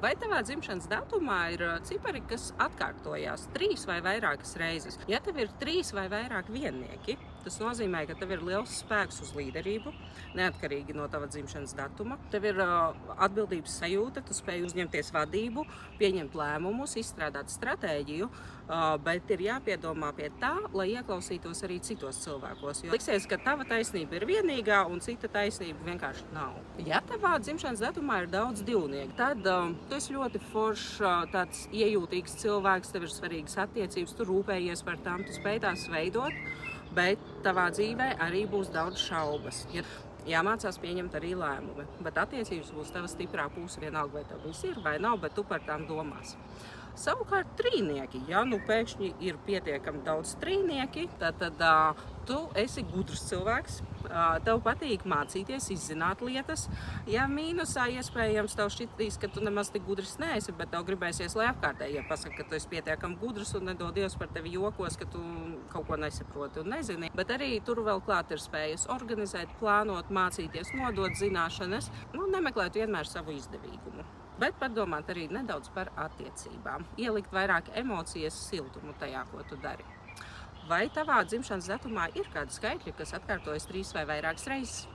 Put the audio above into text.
Vai tavā dzimšanas datumā ir cipari, kas atkārtojās 3 vai vairākas reizes? Ja tev ir 3 vai vairāk viennieki, tas nozīmē, ka tev ir liels spēks uz līderību, neatkarīgi no tava dzimšanas datuma. Tev ir atbildības sajūta, tu spēj uzņemties vadību, pieņemt lēmumus, izstrādāt stratēģiju, bet ir jāpiedomā pie tā, lai ieklausītos arī citos cilvēkos. Jo liksies, ka tava taisnība ir vienīgā un cita taisnība vienkārši nav. Ja tavā dzimšanas datumā ir daudz divnieku, tad tu esi ļoti foršs, tāds iejūtīgs cilvēks, tev ir svarīgas attiecības, tu rūpējies par tām, tu spēj tās veidot, bet tavā dzīvē arī būs daudz šaubas. Jāmācās pieņemt arī lēmumi, bet attiecības būs tava stiprā puse, vienalga vai tev viss ir vai nav, bet tu par tām domās. Savukārt trīnieki, ja nu pēkšņi ir pietiekami daudz trīnieki, tad tu esi gudrs cilvēks, tev patīk mācīties, izzināt lietas. Ja mīnusā iespējams tev šķitīs, ka tu nemaz tik gudrs neesi, bet tev gribēsies, lai apkārtējie pasaka, ka tu esi pietiekami gudrs un nedod Dievs par tevi jokos, ka tu kaut ko nesaproti un nezini. Bet arī tur vēl klāt ir spējas organizēt, plānot, mācīties, nodot zināšanas, nemeklēt vienmēr savu izdevīgumu. Bet padomāt arī nedaudz par attiecībām, ielikt vairāk emocijas, siltumu tajā, ko tu dari. Vai tavā dzimšanas datumā ir kādi skaitļi, kas atkārtojas 3 vai vairākas reizes?